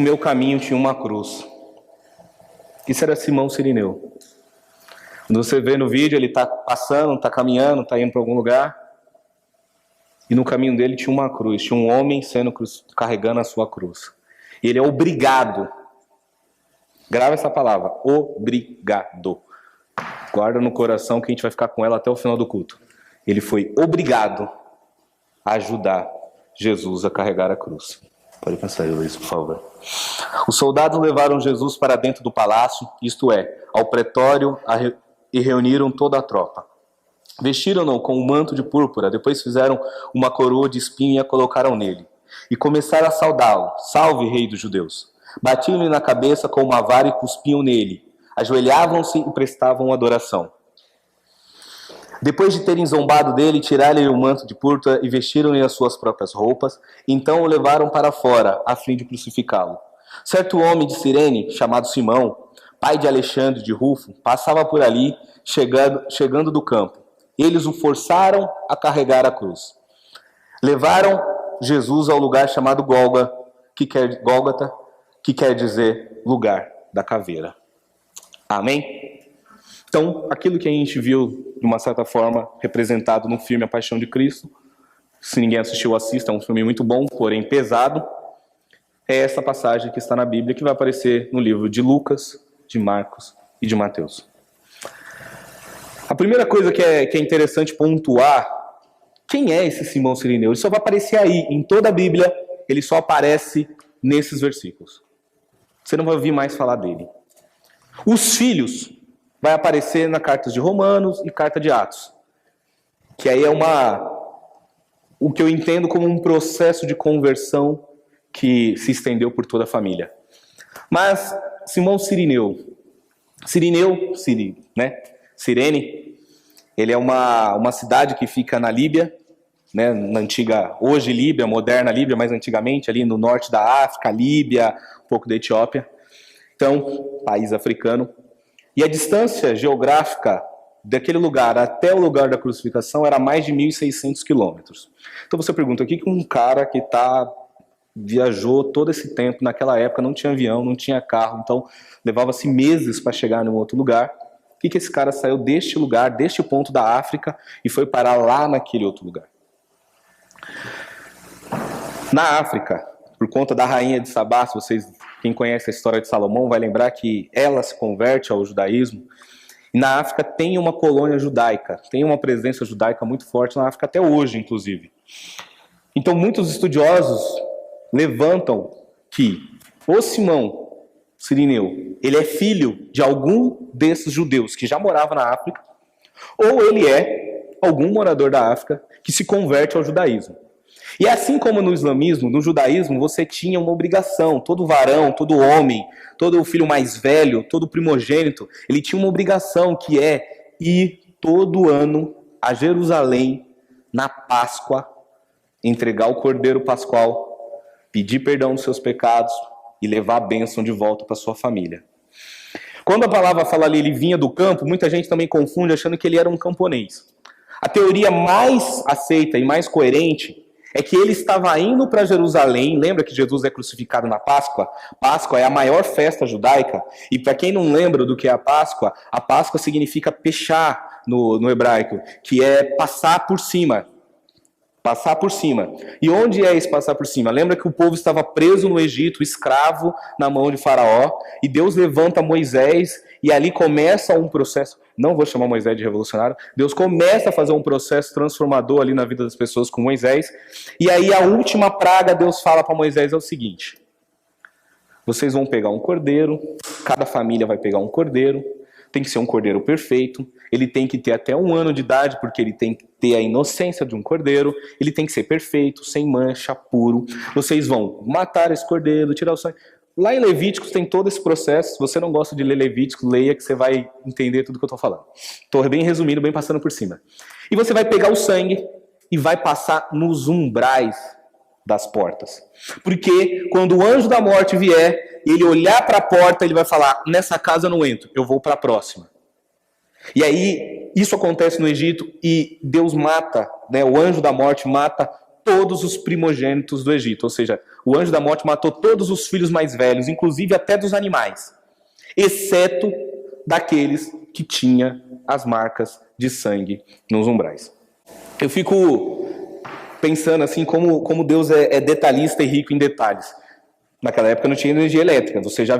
meu caminho tinha uma cruz. Isso era Simão Cirineu. Quando você vê no vídeo, ele está passando, está caminhando, está indo para algum lugar. E no caminho dele tinha uma cruz. Tinha um homem carregando a sua cruz. E ele é obrigado. Grava essa palavra. Obrigado. Guarda no coração que a gente vai ficar com ela até o final do culto. Ele foi obrigado a ajudar Jesus a carregar a cruz. Pode pensar isso, por favor. Os soldados levaram Jesus para dentro do palácio, isto é, ao pretório, e reuniram toda a tropa. Vestiram-no com um manto de púrpura, depois fizeram uma coroa de espinho e a colocaram nele. E começaram a saudá-lo. Salve, rei dos judeus! Batiam-lhe na cabeça com uma vara e cuspiam nele. Ajoelhavam-se e prestavam adoração. Depois de terem zombado dele, tiraram-lhe o manto de púrpura e vestiram-lhe as suas próprias roupas. Então o levaram para fora, a fim de crucificá-lo. Certo homem de Cirene, chamado Simão, pai de Alexandre de Rufo, passava por ali, chegando do campo. Eles o forçaram a carregar a cruz. Levaram Jesus ao lugar chamado Gólgota, que quer dizer lugar da caveira. Amém? Então, aquilo que a gente viu, de uma certa forma, representado no filme A Paixão de Cristo, se ninguém assistiu, assista, é um filme muito bom, porém pesado, é essa passagem que está na Bíblia, que vai aparecer no livro de Lucas, de Marcos e de Mateus. A primeira coisa que é interessante pontuar, quem é esse Simão Cirineu? Ele só vai aparecer aí, em toda a Bíblia, ele só aparece nesses versículos. Você não vai ouvir mais falar dele. Os filhos vai aparecer na carta de Romanos e carta de Atos, que aí é o que eu entendo como um processo de conversão que se estendeu por toda a família. Mas Simão Cirineu, Cirene, ele é uma cidade que fica na Líbia, né, na antiga, hoje Líbia, moderna Líbia, mas antigamente ali no norte da África, Líbia, um pouco da Etiópia. Então, país africano. E a distância geográfica daquele lugar até o lugar da crucificação era mais de 1.600 quilômetros. Então você pergunta, o que um cara que viajou todo esse tempo, naquela época não tinha avião, não tinha carro, então levava-se meses para chegar em um outro lugar. Por que esse cara saiu deste lugar, deste ponto da África, e foi parar lá naquele outro lugar? Na África, por conta da rainha de Sabá, quem conhece a história de Salomão vai lembrar que ela se converte ao judaísmo. E na África tem uma colônia judaica, tem uma presença judaica muito forte na África até hoje, inclusive. Então muitos estudiosos levantam que o Simão Cirineu, ele é filho de algum desses judeus que já morava na África, ou ele é algum morador da África que se converte ao judaísmo. E assim como no islamismo, no judaísmo, você tinha uma obrigação, todo varão, todo homem, todo filho mais velho, todo primogênito, ele tinha uma obrigação que é ir todo ano a Jerusalém na Páscoa, entregar o cordeiro pascual, pedir perdão dos seus pecados e levar a bênção de volta para sua família. Quando a palavra fala ali, ele vinha do campo, muita gente também confunde achando que ele era um camponês. A teoria mais aceita e mais coerente é que ele estava indo para Jerusalém. Lembra que Jesus é crucificado na Páscoa? Páscoa é a maior festa judaica. E para quem não lembra do que é a Páscoa significa pechar no hebraico, que é passar por cima. Passar por cima. E onde é esse passar por cima? Lembra que o povo estava preso no Egito, escravo na mão de Faraó, e Deus levanta Moisés, e ali começa um processo. Não vou chamar Moisés de revolucionário. Deus começa a fazer um processo transformador ali na vida das pessoas com Moisés. E aí a última praga, Deus fala para Moisés é o seguinte: vocês vão pegar um cordeiro, cada família vai pegar um cordeiro, tem que ser um cordeiro perfeito, ele tem que ter até 1 ano de idade, porque ele tem que ter a inocência de um cordeiro, ele tem que ser perfeito, sem mancha, puro. Vocês vão matar esse cordeiro, tirar o sangue. Lá em Levíticos tem todo esse processo. Se você não gosta de ler Levíticos, leia que você vai entender tudo que eu estou falando. Estou bem resumindo, bem passando por cima. E você vai pegar o sangue e vai passar nos umbrais das portas. Porque quando o anjo da morte vier, ele olhar para a porta, ele vai falar: nessa casa eu não entro, eu vou para a próxima. E aí, isso acontece no Egito e Deus mata, né, o anjo da morte mata todos os primogênitos do Egito. Ou seja, o anjo da morte matou todos os filhos mais velhos, inclusive até dos animais, exceto daqueles que tinham as marcas de sangue nos umbrais. Eu fico pensando assim como Deus é detalhista e rico em detalhes. Naquela época não tinha energia elétrica. Você já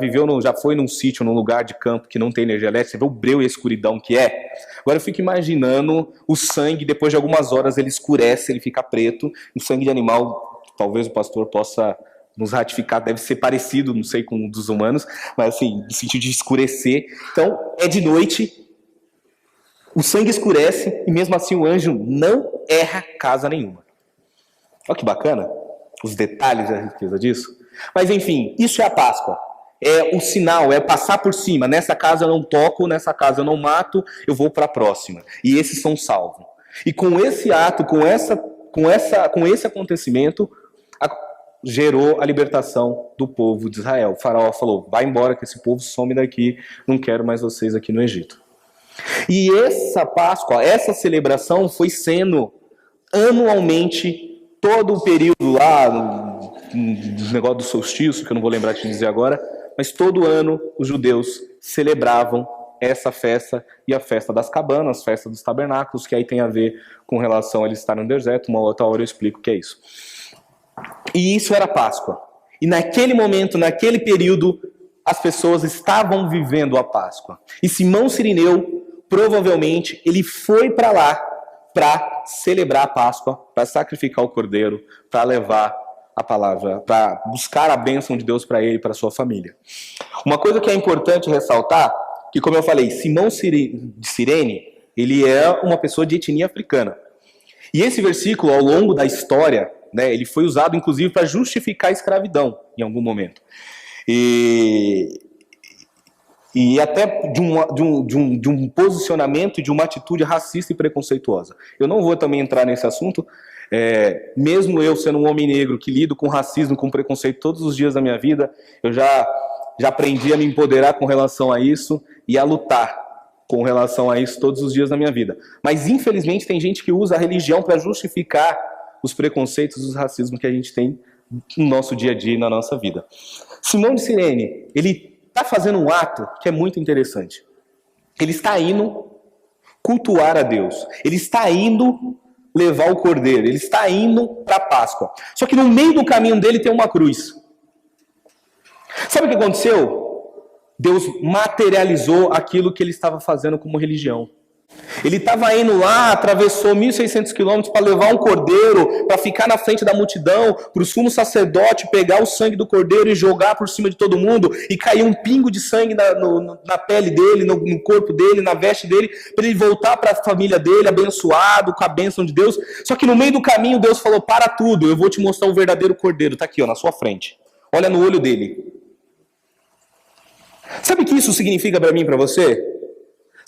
foi num sítio, num lugar de campo que não tem energia elétrica, você vê o breu e a escuridão que é. Agora eu fico imaginando o sangue, depois de algumas horas ele escurece, ele fica preto. O sangue de animal, talvez o pastor possa nos ratificar, deve ser parecido, não sei, com o dos humanos, mas assim, no sentido de escurecer. Então, é de noite, o sangue escurece e mesmo assim o anjo não erra casa nenhuma. Olha que bacana, os detalhes e a riqueza disso. Mas enfim, isso é a Páscoa. É o sinal, é passar por cima. Nessa casa eu não toco, nessa casa eu não mato, eu vou para a próxima. E esses são salvos. E com esse ato, com esse acontecimento, gerou a libertação do povo de Israel. O faraó falou, vai embora que esse povo some daqui, não quero mais vocês aqui no Egito. E essa Páscoa, essa celebração foi sendo anualmente, todo o período lá, no negócio do solstício, que eu não vou lembrar de dizer agora, mas todo ano os judeus celebravam essa festa e a festa das cabanas, festa dos tabernáculos, que aí tem a ver com relação a eles estarem no deserto. Uma outra hora eu explico o que é isso. E isso era Páscoa. E naquele momento, naquele período, as pessoas estavam vivendo a Páscoa. E Simão Cirineu, provavelmente, ele foi para lá para celebrar a Páscoa, para sacrificar o cordeiro, para levar a palavra, para buscar a bênção de Deus para ele e para sua família. Uma coisa que é importante ressaltar, que como eu falei, Simão de Cirene, ele é uma pessoa de etnia africana. E esse versículo, ao longo da história, né, ele foi usado inclusive para justificar a escravidão em algum momento. E até de um posicionamento e de uma atitude racista e preconceituosa. Eu não vou também entrar nesse assunto, mesmo eu sendo um homem negro que lido com racismo, com preconceito todos os dias da minha vida, eu já aprendi a me empoderar com relação a isso e a lutar com relação a isso todos os dias da minha vida. Mas infelizmente tem gente que usa a religião para justificar os preconceitos e os racismos que a gente tem no nosso dia a dia e na nossa vida. Simão de Cirene, ele está fazendo um ato que é muito interessante. Ele está indo cultuar a Deus. Ele está indo levar o cordeiro. Ele está indo para a Páscoa. Só que no meio do caminho dele tem uma cruz. Sabe o que aconteceu? Deus materializou aquilo que ele estava fazendo como religião. Ele estava indo lá, atravessou 1.600 quilômetros para levar um cordeiro, para ficar na frente da multidão, para o sumo sacerdote pegar o sangue do cordeiro e jogar por cima de todo mundo, e cair um pingo de sangue na pele dele, no corpo dele, na veste dele, para ele voltar para a família dele, abençoado, com a bênção de Deus. Só que no meio do caminho Deus falou, para tudo, eu vou te mostrar o verdadeiro cordeiro, está aqui, ó, na sua frente. Olha no olho dele. Sabe o que isso significa para mim e para você?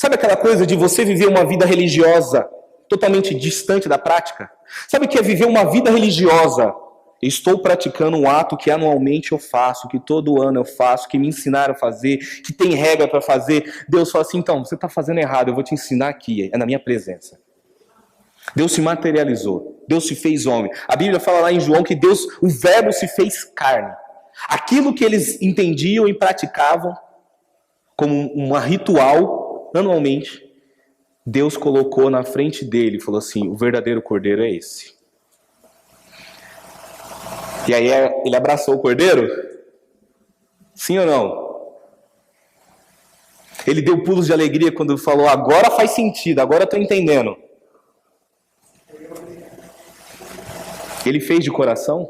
Sabe aquela coisa de você viver uma vida religiosa totalmente distante da prática? Sabe o que é viver uma vida religiosa? Estou praticando um ato que anualmente eu faço, que todo ano eu faço, que me ensinaram a fazer, que tem regra para fazer. Deus fala assim, então, você está fazendo errado, eu vou te ensinar aqui, é na minha presença. Deus se materializou, Deus se fez homem. A Bíblia fala lá em João que Deus, o verbo se fez carne. Aquilo que eles entendiam e praticavam como um ritual, anualmente, Deus colocou na frente dele e falou assim, o verdadeiro cordeiro é esse. E aí ele abraçou o cordeiro? Sim ou não? Ele deu pulos de alegria quando falou, agora faz sentido, agora eu estou entendendo. Ele fez de coração?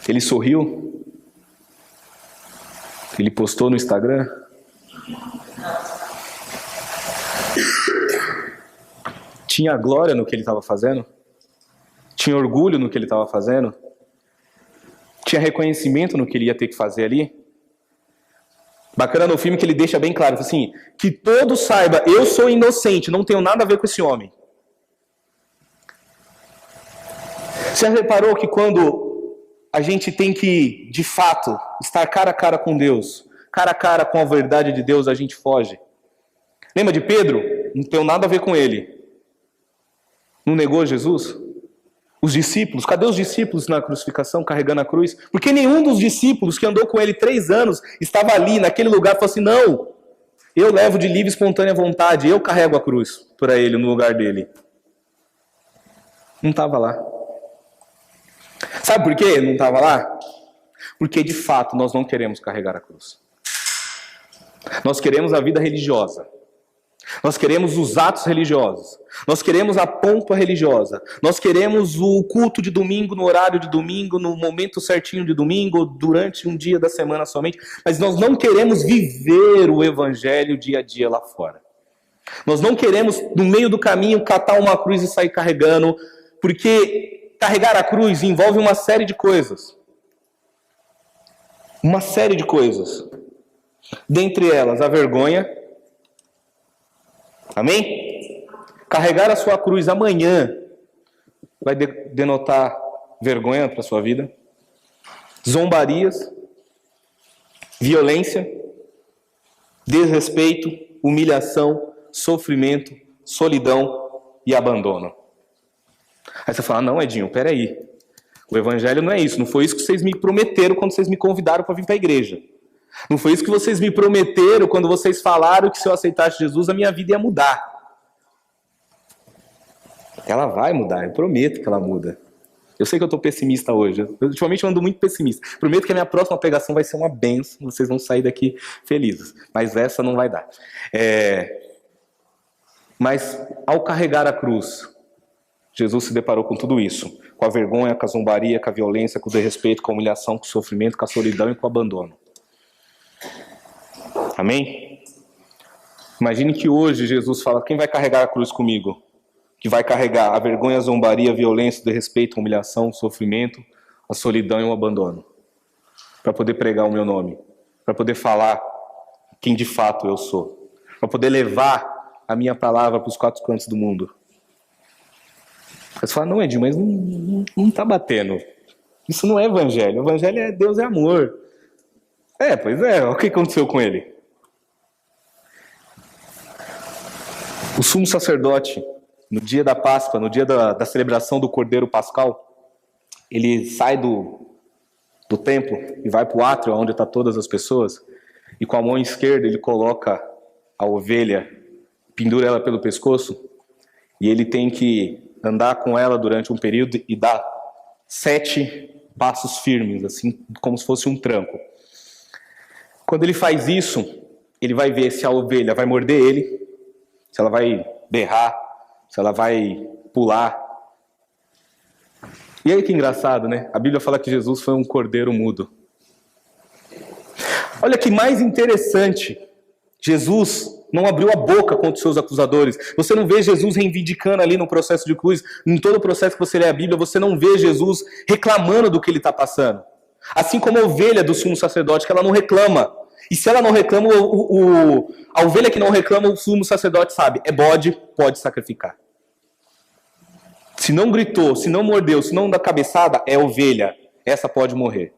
Ele sorriu? Ele postou no Instagram? Tinha glória no que ele estava fazendo? Tinha orgulho no que ele estava fazendo? Tinha reconhecimento no que ele ia ter que fazer ali? Bacana no filme que ele deixa bem claro, assim, que todos saibam, eu sou inocente, não tenho nada a ver com esse homem. Você já reparou que quando a gente tem que, de fato, estar cara a cara com Deus, cara a cara com a verdade de Deus, a gente foge? Lembra de Pedro? Não tem nada a ver com ele. Não negou Jesus? Os discípulos, cadê os discípulos na crucificação, carregando a cruz? Porque nenhum dos discípulos que andou com ele 3 anos estava ali, naquele lugar, e falou assim, não, eu levo de livre e espontânea vontade, eu carrego a cruz para ele, no lugar dele. Não estava lá. Sabe por quê não estava lá? Porque, de fato, nós não queremos carregar a cruz. Nós queremos a vida religiosa. Nós queremos os atos religiosos. Nós queremos a pompa religiosa. Nós queremos o culto de domingo, no horário de domingo, no momento certinho de domingo, durante um dia da semana somente. Mas nós não queremos viver o evangelho dia a dia lá fora. Nós não queremos, no meio do caminho, catar uma cruz e sair carregando, porque carregar a cruz envolve uma série de coisas. Uma série de coisas. Dentre elas, a vergonha. Amém? Carregar a sua cruz amanhã vai denotar vergonha para a sua vida. Zombarias, violência, desrespeito, humilhação, sofrimento, solidão e abandono. Aí você fala, não, Edinho, peraí. O evangelho não é isso. Não foi isso que vocês me prometeram quando vocês me convidaram para vir para a igreja. Não foi isso que vocês me prometeram quando vocês falaram que se eu aceitasse Jesus, a minha vida ia mudar. Ela vai mudar, eu prometo que ela muda. Eu sei que eu estou pessimista hoje. Ultimamente eu ando muito pessimista. Prometo que a minha próxima pregação vai ser uma bênção. Vocês vão sair daqui felizes. Mas essa não vai dar. Mas ao carregar a cruz, Jesus se deparou com tudo isso. Com a vergonha, com a zombaria, com a violência, com o desrespeito, com a humilhação, com o sofrimento, com a solidão e com o abandono. Amém? Imagine que hoje Jesus fala, quem vai carregar a cruz comigo? Que vai carregar a vergonha, a zombaria, a violência, o desrespeito, a humilhação, o sofrimento, a solidão e o abandono. Para poder pregar o meu nome. Para poder falar quem de fato eu sou. Para poder levar a minha palavra para os 4 cantos do mundo. Você fala, não, Edinho, mas não está batendo. Isso não é evangelho. O evangelho é Deus é amor. Pois é. O que aconteceu com ele? O sumo sacerdote, no dia da Páscoa, no dia da celebração do Cordeiro Pascal, ele sai do templo e vai para o átrio, onde estão todas as pessoas, e com a mão esquerda ele coloca a ovelha, pendura ela pelo pescoço, e ele tem que andar com ela durante um período e dar 7 passos firmes, assim, como se fosse um tranco. Quando ele faz isso, ele vai ver se a ovelha vai morder ele, se ela vai berrar, se ela vai pular. E aí que engraçado, né? A Bíblia fala que Jesus foi um cordeiro mudo. Olha que mais interessante. Jesus não abriu a boca contra os seus acusadores. Você não vê Jesus reivindicando ali no processo de cruz. Em todo o processo que você lê a Bíblia, você não vê Jesus reclamando do que ele está passando. Assim como a ovelha do sumo sacerdote, que ela não reclama. E se ela não reclama, a ovelha que não reclama, o sumo sacerdote sabe, é bode, pode sacrificar. Se não gritou, se não mordeu, se não dá cabeçada, é ovelha. Essa pode morrer.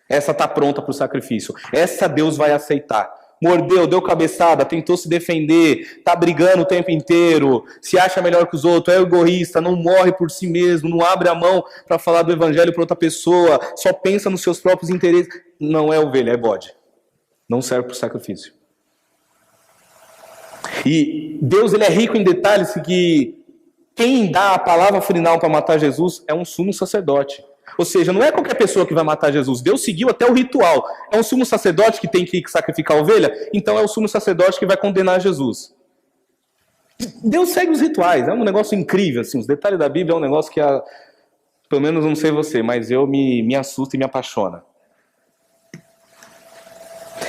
Essa está pronta para o sacrifício. Essa Deus vai aceitar. Mordeu, deu cabeçada, tentou se defender, está brigando o tempo inteiro, se acha melhor que os outros, é egoísta, não morre por si mesmo, não abre a mão para falar do evangelho para outra pessoa, só pensa nos seus próprios interesses. Não é ovelha, é bode. Não serve para o sacrifício. E Deus ele é rico em detalhes que quem dá a palavra final para matar Jesus é um sumo sacerdote. Ou seja, não é qualquer pessoa que vai matar Jesus. Deus seguiu até o ritual. É um sumo sacerdote que tem que sacrificar a ovelha, então é o sumo sacerdote que vai condenar Jesus. Deus segue os rituais. É um negócio incrível. Assim, os detalhes da Bíblia é um negócio que, pelo menos não sei você, mas eu me assusta e me apaixona.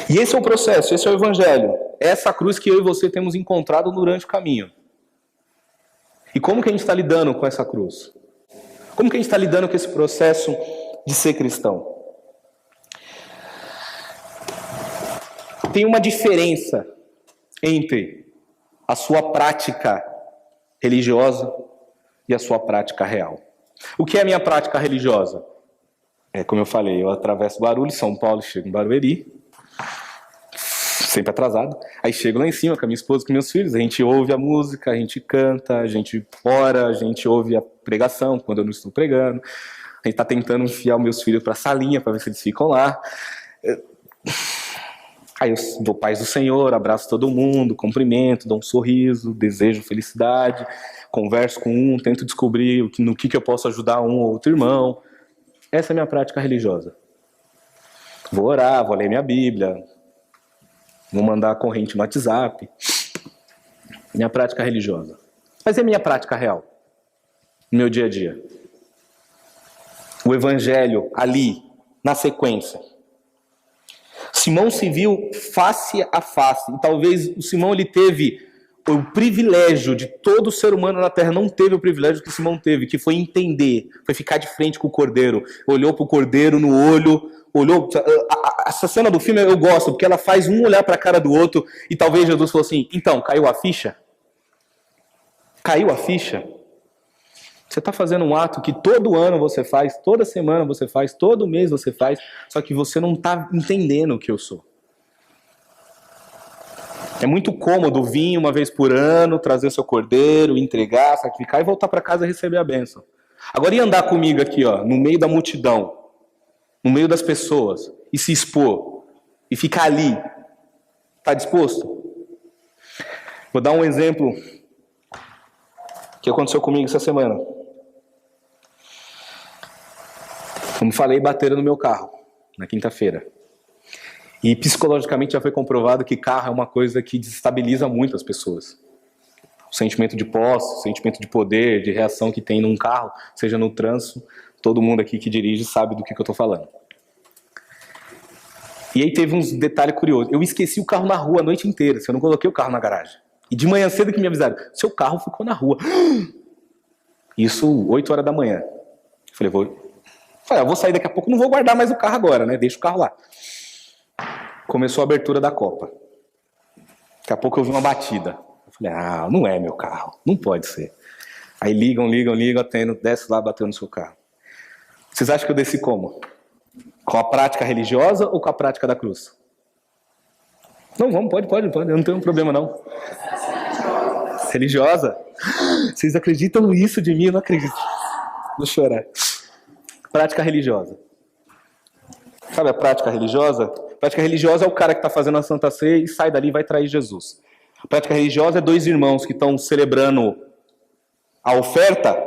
E esse é o processo, esse é o evangelho. É essa cruz que eu e você temos encontrado durante o caminho. E como que a gente está lidando com essa cruz? Como que a gente está lidando com esse processo de ser cristão? Tem uma diferença entre a sua prática religiosa e a sua prática real. O que é a minha prática religiosa? Como eu falei, eu atravesso Guarulhos, São Paulo, chego em Barueri. sempre atrasado. Aí chego lá em cima com a minha esposa, com meus filhos, a gente ouve a música, a gente canta, a gente ora, a gente ouve a pregação quando eu não estou pregando. A gente tá tentando enfiar os meus filhos pra salinha para ver se eles ficam lá. Aí eu dou paz do Senhor, abraço todo mundo, cumprimento, dou um sorriso, desejo felicidade, converso com um, tento descobrir no que eu posso ajudar um ou outro irmão. Essa é a minha prática religiosa. Vou orar, vou ler minha Bíblia, vou mandar corrente no WhatsApp. Minha prática religiosa. Mas é minha prática real, no meu dia a dia. O Evangelho ali, na sequência. Simão se viu face a face. E talvez o Simão ele teve o privilégio de todo ser humano na Terra não teve o privilégio que Simão teve, que foi entender, foi ficar de frente com o Cordeiro. Olhou para o Cordeiro no olho, olhou... Essa cena do filme eu gosto, porque ela faz um olhar para a cara do outro e talvez Jesus falou assim, então, caiu a ficha? Caiu a ficha? Você está fazendo um ato que todo ano você faz, toda semana você faz, todo mês você faz, só que você não está entendendo o que eu sou. É muito cômodo vir uma vez por ano, trazer seu cordeiro, entregar, sacrificar e voltar para casa e receber a bênção. Agora, e andar comigo aqui, ó, no meio da multidão, no meio das pessoas, e se expor, e ficar ali? Está disposto? Vou dar um exemplo que aconteceu comigo essa semana. Como falei, bateram no meu carro, na quinta-feira. E psicologicamente já foi comprovado que carro é uma coisa que desestabiliza muito as pessoas. O sentimento de posse, o sentimento de poder, de reação que tem num carro, seja no trânsito, todo mundo aqui que dirige sabe do que eu estou falando. E aí teve uns detalhes curiosos. Eu esqueci o carro na rua a noite inteira, eu não coloquei o carro na garagem. E de manhã cedo que me avisaram, seu carro ficou na rua. Isso 8 horas da manhã. Falei, eu vou sair daqui a pouco, não vou guardar mais o carro agora, né? Deixa o carro lá. Começou a abertura da Copa. Daqui a pouco eu vi uma batida. Eu falei, não é meu carro, não pode ser. Aí ligam, atendo, desce lá, bateu no seu carro. Vocês acham que eu desci como? Com a prática religiosa ou com a prática da cruz? Não, vamos, pode, eu não tenho problema não. Religiosa? Vocês acreditam nisso de mim? Eu não acredito. Vou chorar. Prática religiosa. Sabe a prática religiosa? A prática religiosa é o cara que está fazendo a Santa Ceia e sai dali e vai trair Jesus. A prática religiosa é 2 irmãos que estão celebrando a oferta,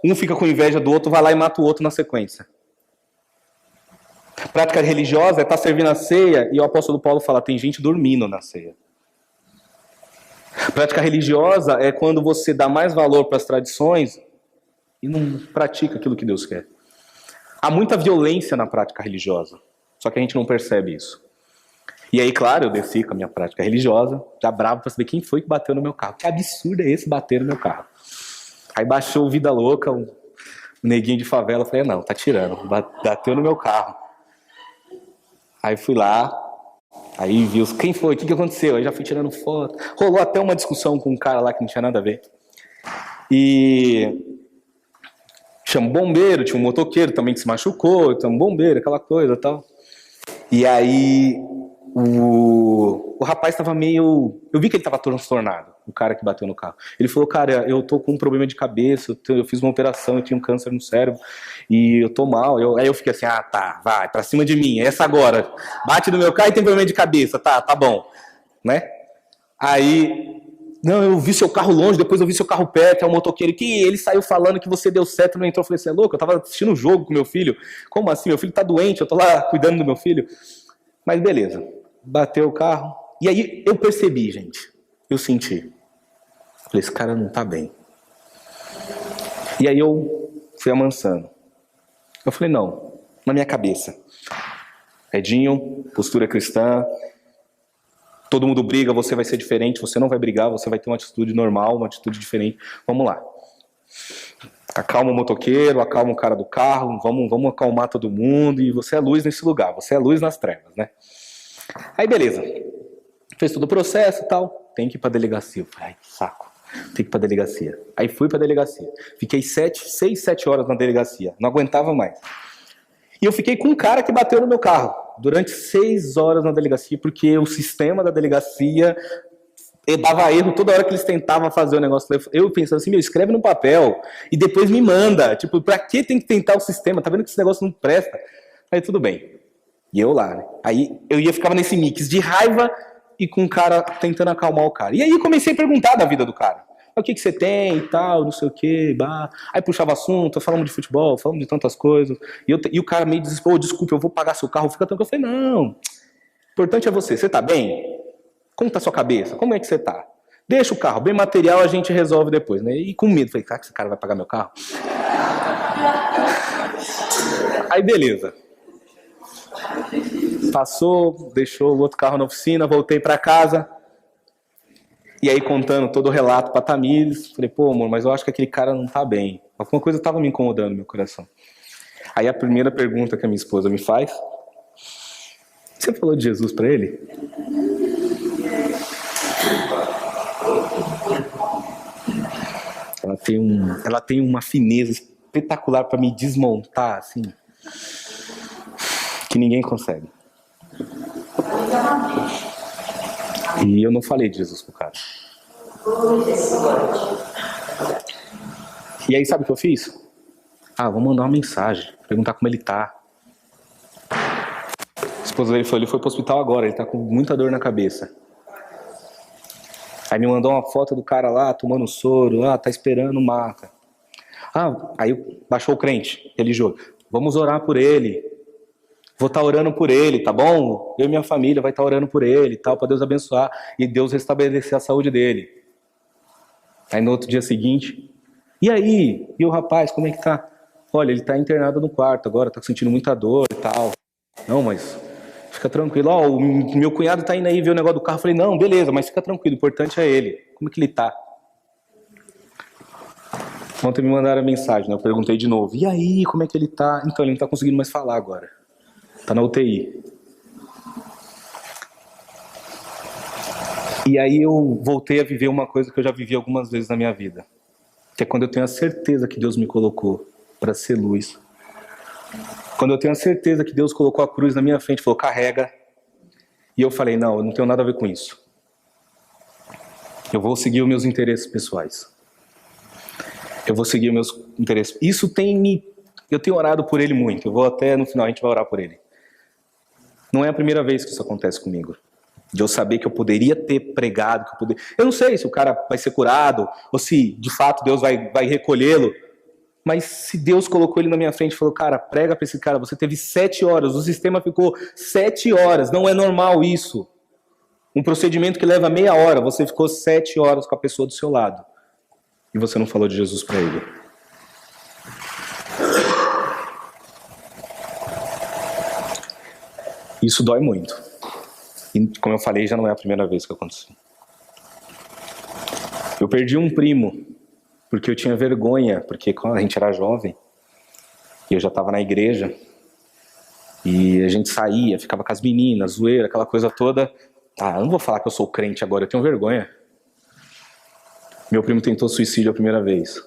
um fica com inveja do outro, vai lá e mata o outro na sequência. A prática religiosa é estar servindo a ceia e o apóstolo Paulo fala, tem gente dormindo na ceia. A prática religiosa é quando você dá mais valor para as tradições e não pratica aquilo que Deus quer. Há muita violência na prática religiosa, só que a gente não percebe isso. E aí, claro, eu desci com a minha prática religiosa, já bravo para saber quem foi que bateu no meu carro. Que absurdo é esse bater no meu carro? Aí baixou o Vida Louca, um neguinho de favela, eu falei, não, tá tirando, bateu no meu carro. Aí fui lá, aí vi quem foi, o que aconteceu? Aí já fui tirando foto. Rolou até uma discussão com um cara lá que não tinha nada a ver. E... chama um bombeiro, tinha um motoqueiro também que se machucou, então um bombeiro, aquela coisa e tal. E aí o rapaz estava meio... eu vi que ele estava transtornado, o cara que bateu no carro. Ele falou, cara, eu tô com um problema de cabeça, eu fiz uma operação, eu tinha um câncer no cérebro e eu tô mal. Aí eu fiquei assim, tá, vai, pra cima de mim, é essa agora. Bate no meu carro e tem problema de cabeça, tá bom. Né? Aí... não, eu vi seu carro longe, depois eu vi seu carro perto, é um motoqueiro que ele saiu falando que você deu certo, não entrou. Eu falei, você é louco? Eu tava assistindo um jogo com meu filho. Como assim? Meu filho tá doente, eu tô lá cuidando do meu filho. Mas beleza, bateu o carro. E aí eu percebi, gente, eu senti. Falei, esse cara não tá bem. E aí eu fui amansando. Eu falei, não, na minha cabeça. Edinho, postura cristã. Todo mundo briga, você vai ser diferente, você não vai brigar, você vai ter uma atitude normal, uma atitude diferente. Vamos lá. Acalma o motoqueiro, acalma o cara do carro, vamos acalmar todo mundo, e você é luz nesse lugar, você é luz nas trevas, né? Aí beleza. Fez todo o processo e tal, tem que ir pra delegacia. Eu falei, ai, que saco, tem que ir pra delegacia. Aí fui pra delegacia. Fiquei 6, 7 horas na delegacia, não aguentava mais. E eu fiquei com um cara que bateu no meu carro durante 6 horas na delegacia, porque o sistema da delegacia dava erro toda hora que eles tentavam fazer o negócio. Eu pensando assim, escreve no papel e depois me manda. Tipo, pra que tem que tentar o sistema? Tá vendo que esse negócio não presta? Aí tudo bem. E eu lá, né? Aí eu ficava nesse mix de raiva e com o cara tentando acalmar o cara. E aí eu comecei a perguntar da vida do cara. O que você tem e tal, não sei o quê. Bah. Aí puxava assunto, falamos de futebol, falamos de tantas coisas. E o cara meio desesperou, desculpa, eu vou pagar seu carro, fica tranquilo. Eu falei, não, o importante é você tá bem? Como tá a sua cabeça? Como é que você tá? Deixa o carro, bem material a gente resolve depois, né? E com medo, falei, cara, que esse cara vai pagar meu carro? Aí beleza. Passou, deixou o outro carro na oficina, voltei pra casa. E aí contando todo o relato pra Tamires, falei, pô amor, mas eu acho que aquele cara não tá bem. Alguma coisa tava me incomodando no meu coração. Aí a primeira pergunta que a minha esposa me faz, você falou de Jesus pra ele? Ela tem uma fineza espetacular para me desmontar, assim, que ninguém consegue. E eu não falei de Jesus pro cara. E aí sabe o que eu fiz? Vou mandar uma mensagem, perguntar como ele tá. A esposa dele ele foi pro hospital agora, ele tá com muita dor na cabeça. Aí me mandou uma foto do cara lá, tomando soro, tá esperando maca. Aí baixou o crente religioso. Vamos orar por ele. Vou estar orando por ele, tá bom? Eu e minha família vai estar orando por ele, tal, para Deus abençoar e Deus restabelecer a saúde dele. Aí no outro dia seguinte, e aí? E o rapaz, como é que tá? Olha, ele tá internado no quarto agora, tá sentindo muita dor e tal. Não, mas fica tranquilo. O meu cunhado tá indo aí ver o negócio do carro. Eu falei, não, beleza, mas fica tranquilo, o importante é ele. Como é que ele tá? Ontem me mandaram a mensagem, né? Eu perguntei de novo. E aí, como é que ele tá? Então, ele não tá conseguindo mais falar agora. Tá na UTI. E aí eu voltei a viver uma coisa que eu já vivi algumas vezes na minha vida. Que é quando eu tenho a certeza que Deus me colocou para ser luz. Quando eu tenho a certeza que Deus colocou a cruz na minha frente, falou, carrega. E eu falei, não, eu não tenho nada a ver com isso. Eu vou seguir os meus interesses pessoais. Eu vou seguir os meus interesses. Eu tenho orado por ele muito. Eu vou até no final, a gente vai orar por ele. Não é a primeira vez que isso acontece comigo. De eu saber que eu poderia ter pregado, eu não sei se o cara vai ser curado, ou se de fato Deus vai recolhê-lo. Mas se Deus colocou ele na minha frente e falou, cara, prega pra esse cara, você teve 7 horas, o sistema ficou 7 horas, não é normal isso. Um procedimento que leva meia hora, você ficou 7 horas com a pessoa do seu lado. E você não falou de Jesus pra ele. Isso dói muito. E, como eu falei, já não é a primeira vez que aconteceu. Eu perdi um primo, porque eu tinha vergonha, porque quando a gente era jovem, e eu já estava na igreja, e a gente saía, ficava com as meninas, zoeira, aquela coisa toda. Eu não vou falar que eu sou crente agora, eu tenho vergonha. Meu primo tentou suicídio a primeira vez.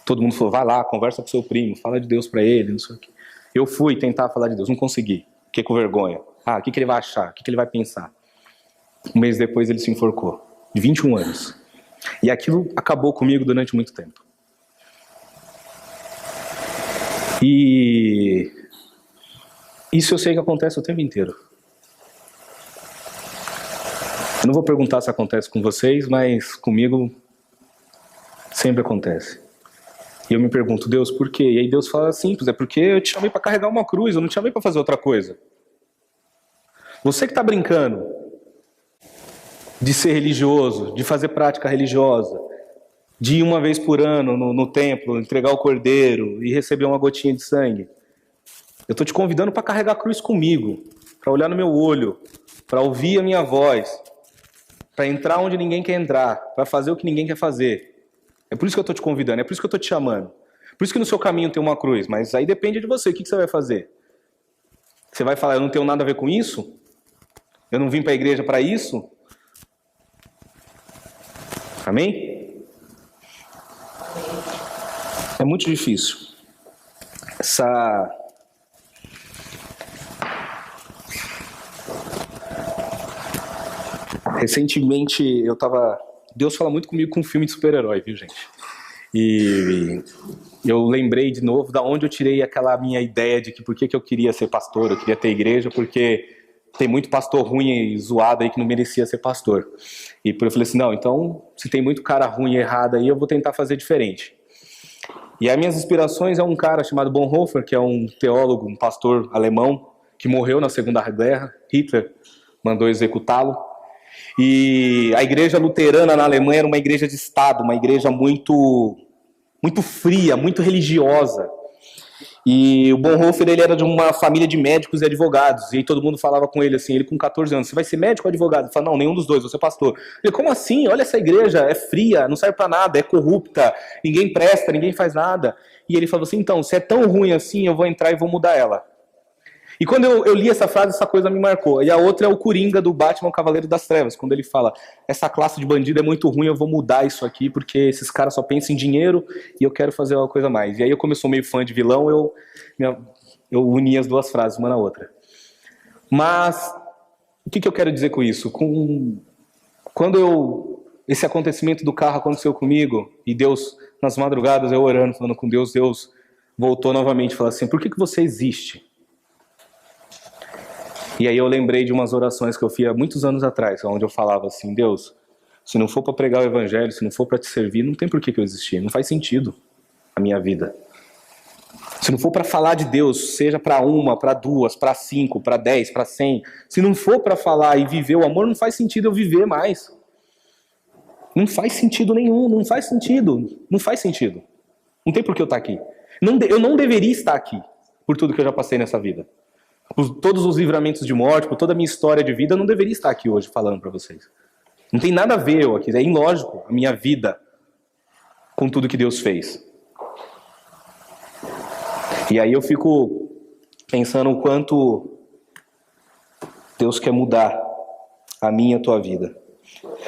Todo mundo falou, vai lá, conversa com seu primo, fala de Deus pra ele, não sei o quê. Eu fui tentar falar de Deus, não consegui. Fiquei com vergonha. O que ele vai achar? O que ele vai pensar? Um mês depois ele se enforcou. De 21 anos. E aquilo acabou comigo durante muito tempo. E isso eu sei que acontece o tempo inteiro. Eu não vou perguntar se acontece com vocês, mas comigo sempre acontece. E eu me pergunto, Deus, por quê? E aí Deus fala simples, é porque eu te chamei para carregar uma cruz, eu não te chamei para fazer outra coisa. Você que está brincando de ser religioso, de fazer prática religiosa, de ir uma vez por ano no templo, entregar o cordeiro e receber uma gotinha de sangue. Eu estou te convidando para carregar a cruz comigo, para olhar no meu olho, para ouvir a minha voz, para entrar onde ninguém quer entrar, para fazer o que ninguém quer fazer. É por isso que eu estou te convidando, é por isso que eu estou te chamando. Por isso que no seu caminho tem uma cruz, mas aí depende de você, o que você vai fazer? Você vai falar, eu não tenho nada a ver com isso? Eu não vim para a igreja para isso? Amém? É muito difícil. Recentemente Deus fala muito comigo com um filme de super-herói, viu, gente? E eu lembrei de novo da onde eu tirei aquela minha ideia de que por que eu queria ser pastor, eu queria ter igreja, porque tem muito pastor ruim e zoado aí que não merecia ser pastor. E eu falei assim, não, então se tem muito cara ruim e errado aí, eu vou tentar fazer diferente. E as minhas inspirações é um cara chamado Bonhoeffer, que é um teólogo, um pastor alemão, que morreu na Segunda Guerra. Hitler mandou executá-lo. E a igreja luterana na Alemanha era uma igreja de Estado, uma igreja muito fria, muito religiosa. E o Bonhoeffer, ele era de uma família de médicos e advogados. E aí todo mundo falava com ele assim, ele com 14 anos, você vai ser médico ou advogado? Ele falou, não, nenhum dos dois, vou ser pastor. Ele, como assim? Olha essa igreja, é fria, não serve pra nada, é corrupta, ninguém presta, ninguém faz nada. E ele falou assim, então, se é tão ruim assim, eu vou entrar e vou mudar ela. E quando eu li essa frase, essa coisa me marcou. E a outra é o Coringa do Batman, o Cavaleiro das Trevas, quando ele fala, essa classe de bandido é muito ruim, eu vou mudar isso aqui, porque esses caras só pensam em dinheiro e eu quero fazer uma coisa a mais. E aí, como eu sou meio fã de vilão, eu uni as duas frases, uma na outra. Mas, o que eu quero dizer com isso? Esse acontecimento do carro aconteceu comigo, e Deus, nas madrugadas, eu orando, falando com Deus, Deus voltou novamente e falou assim, por que você existe? E aí eu lembrei de umas orações que eu fiz há muitos anos atrás, onde eu falava assim, Deus, se não for para pregar o evangelho, se não for para te servir, não tem por que eu existir, não faz sentido a minha vida. Se não for para falar de Deus, seja para uma, para duas, para 5, para 10, para 100, se não for para falar e viver o amor, não faz sentido eu viver mais. Não faz sentido nenhum, não faz sentido. Não tem por que eu estar aqui. Eu não deveria estar aqui, por tudo que eu já passei nessa vida. Por todos os livramentos de morte, por toda a minha história de vida, eu não deveria estar aqui hoje falando para vocês. Não tem nada a ver eu aqui, é ilógico a minha vida com tudo que Deus fez. E aí eu fico pensando o quanto Deus quer mudar a minha e a tua vida.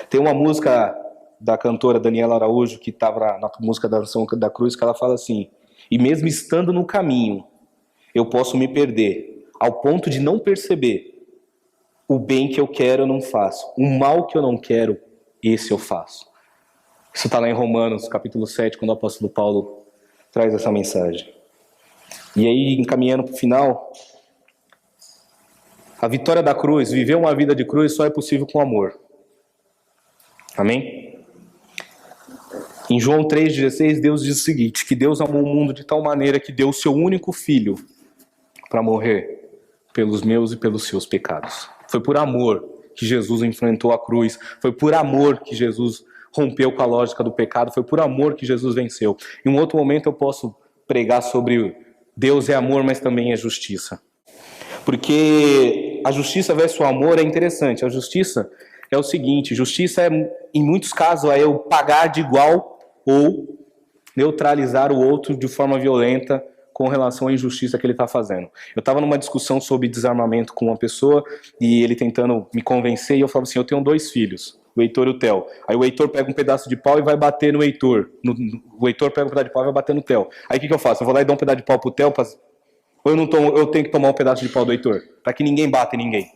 Tem uma música da cantora Daniela Araújo, que estava na música da Nação da Cruz, que ela fala assim, e mesmo estando no caminho, eu posso me perder, ao ponto de não perceber o bem que eu quero eu não faço, o mal que eu não quero, esse eu faço. Isso está lá em Romanos, capítulo 7, quando o apóstolo Paulo traz essa mensagem. E aí, encaminhando para o final, a vitória da cruz, viver uma vida de cruz só é possível com amor. Amém? Em João 3,16, Deus diz o seguinte, que Deus amou o mundo de tal maneira que deu o seu único filho para morrer pelos meus e pelos seus pecados. Foi por amor que Jesus enfrentou a cruz, foi por amor que Jesus rompeu com a lógica do pecado, foi por amor que Jesus venceu. Em um outro momento eu posso pregar sobre Deus é amor, mas também é justiça. Porque a justiça versus o amor é interessante. A justiça é o seguinte, justiça é, em muitos casos, é eu pagar de igual ou neutralizar o outro de forma violenta com relação à injustiça que ele está fazendo. Eu estava numa discussão sobre desarmamento com uma pessoa e ele tentando me convencer e eu falava assim, eu tenho 2 filhos, o Heitor e o Theo. Aí o Heitor pega um pedaço de pau e vai bater no Heitor. O Heitor pega um pedaço de pau e vai bater no Theo. Aí o que eu faço? Eu vou lá e dou um pedaço de pau pro Theo, ou eu tenho que tomar um pedaço de pau do Heitor? Para que ninguém bata em ninguém.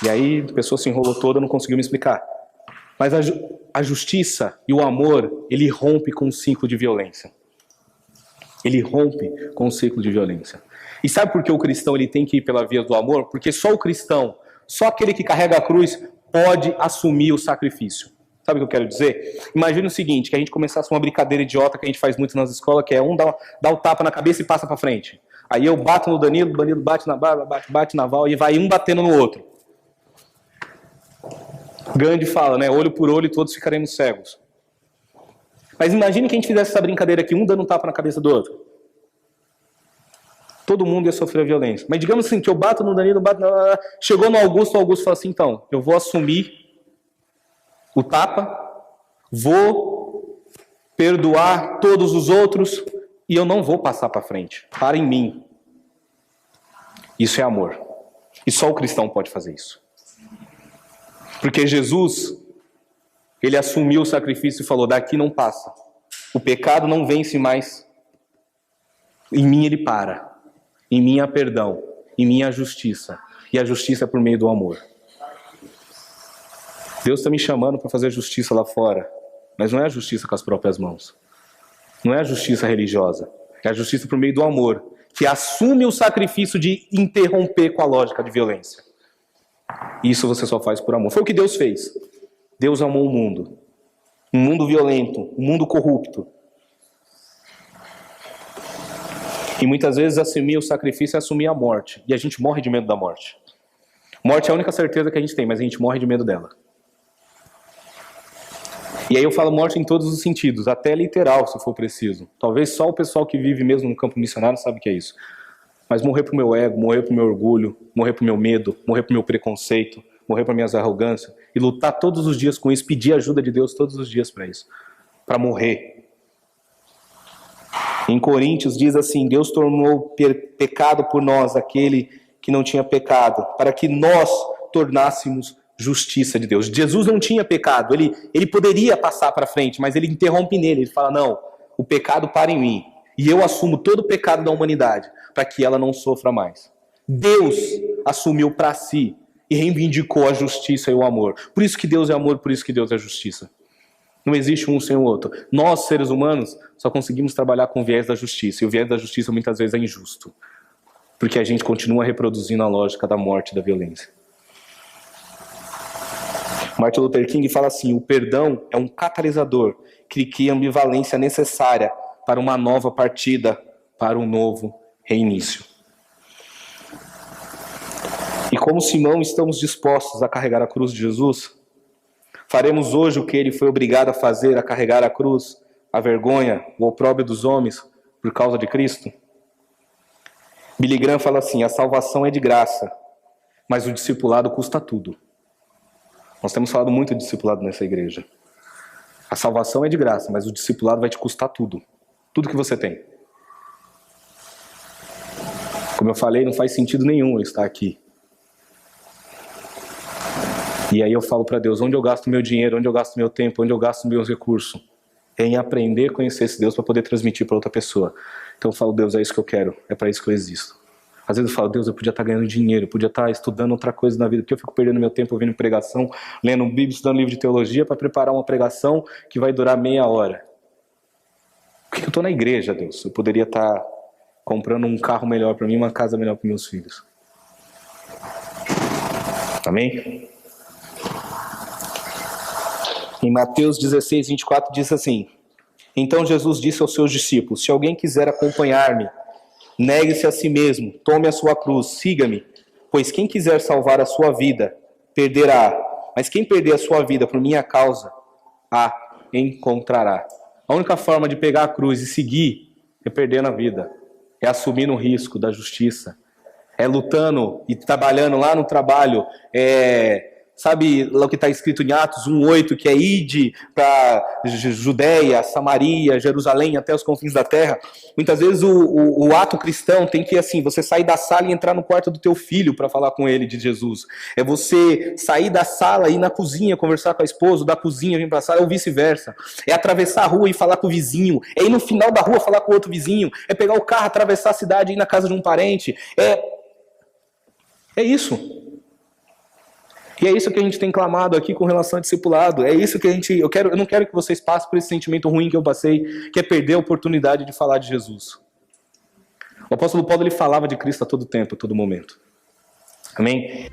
E aí a pessoa se enrolou toda, não conseguiu me explicar. Mas a justiça e o amor, ele rompe com o ciclo de violência. Ele rompe com o ciclo de violência. E sabe por que o cristão ele tem que ir pela via do amor? Porque só o cristão, só aquele que carrega a cruz, pode assumir o sacrifício. Sabe o que eu quero dizer? Imagina o seguinte, que a gente começasse uma brincadeira idiota que a gente faz muito nas escolas, que é um dá o tapa na cabeça e passa pra frente. Aí eu bato no Danilo, o Danilo bate na Bárbara, bate na Val, e vai um batendo no outro. Gandhi fala, né? Olho por olho e todos ficaremos cegos. Mas imagine que a gente fizesse essa brincadeira aqui, um dando um tapa na cabeça do outro. Todo mundo ia sofrer violência. Mas digamos assim, que eu bato no Danilo, chegou no Augusto, o Augusto fala assim, então, eu vou assumir o tapa, vou perdoar todos os outros e eu não vou passar para frente. Para em mim. Isso é amor. E só o cristão pode fazer isso. Porque Jesus, ele assumiu o sacrifício e falou, daqui não passa. O pecado não vence mais. Em mim ele para. Em mim há perdão. Em mim há justiça. E a justiça é por meio do amor. Deus está me chamando para fazer justiça lá fora, mas não é a justiça com as próprias mãos. Não é a justiça religiosa. É a justiça por meio do amor, que assume o sacrifício de interromper com a lógica de violência. Isso você só faz por amor. Foi o que Deus fez. Deus amou o mundo. Um mundo violento, um mundo corrupto. E muitas vezes assumir o sacrifício é assumir a morte. E a gente morre de medo da morte. Morte é a única certeza que a gente tem, mas a gente morre de medo dela. E aí eu falo morte em todos os sentidos, até literal, se for preciso. Talvez só o pessoal que vive mesmo no campo missionário sabe o que é isso. Mas morrer pro meu ego, morrer pro meu orgulho, morrer pro meu medo, morrer pro meu preconceito, morrer para minhas arrogâncias, e lutar todos os dias com isso, pedir ajuda de Deus todos os dias para isso, para morrer. Em Coríntios diz assim: Deus tornou pecado por nós aquele que não tinha pecado, para que nós tornássemos justiça de Deus. Jesus não tinha pecado, ele poderia passar para frente, mas ele interrompe nele, ele fala: não, o pecado para em mim, e eu assumo todo o pecado da humanidade, para que ela não sofra mais. Deus assumiu para si e reivindicou a justiça e o amor. Por isso que Deus é amor, por isso que Deus é justiça. Não existe um sem o outro. Nós, seres humanos, só conseguimos trabalhar com o viés da justiça, e o viés da justiça muitas vezes é injusto, porque a gente continua reproduzindo a lógica da morte e da violência. Martin Luther King fala assim: o perdão é um catalisador que cria a ambivalência necessária para uma nova partida, para um novo reinício. E como Simão, estamos dispostos a carregar a cruz de Jesus? Faremos hoje o que ele foi obrigado a fazer, a carregar a cruz, a vergonha, o opróbrio dos homens, por causa de Cristo? Billy Graham fala assim: a salvação é de graça, mas o discipulado custa tudo. Nós temos falado muito de discipulado nessa igreja. A salvação é de graça, mas o discipulado vai te custar tudo. Tudo que você tem. Como eu falei, não faz sentido nenhum eu estar aqui. E aí eu falo para Deus: onde eu gasto meu dinheiro, onde eu gasto meu tempo, onde eu gasto meus recursos? É em aprender a conhecer esse Deus para poder transmitir para outra pessoa. Então eu falo: Deus, é isso que eu quero, é para isso que eu existo. Às vezes eu falo: Deus, eu podia estar ganhando dinheiro, eu podia estar estudando outra coisa na vida, porque eu fico perdendo meu tempo ouvindo pregação, lendo Bíblia, estudando livro de teologia para preparar uma pregação que vai durar meia hora. Por que eu estou na igreja, Deus? Eu poderia estar comprando um carro melhor para mim, uma casa melhor para meus filhos. Amém? Em Mateus 16, 24 diz assim: então Jesus disse aos seus discípulos: se alguém quiser acompanhar-me, negue-se a si mesmo, tome a sua cruz, siga-me, pois quem quiser salvar a sua vida, perderá, mas quem perder a sua vida por minha causa, a encontrará. A única forma de pegar a cruz e seguir é perdendo a vida, é assumindo o risco da justiça, é lutando e trabalhando lá no trabalho, sabe lá o que está escrito em Atos 1:8, que é ide para Judeia, Samaria, Jerusalém, até os confins da terra. Muitas vezes o ato cristão tem que, assim, você sair da sala e entrar no quarto do teu filho para falar com ele de Jesus. É você sair da sala e ir na cozinha conversar com a esposa, da cozinha vir para a sala, ou vice-versa. É atravessar a rua e falar com o vizinho. É ir no final da rua falar com o outro vizinho. É pegar o carro, atravessar a cidade e ir na casa de um parente. É isso. E é isso que a gente tem clamado aqui com relação a discipulado. É isso que eu não quero que vocês passem por esse sentimento ruim que eu passei, que é perder a oportunidade de falar de Jesus. O apóstolo Paulo, ele falava de Cristo a todo tempo, a todo momento. Amém?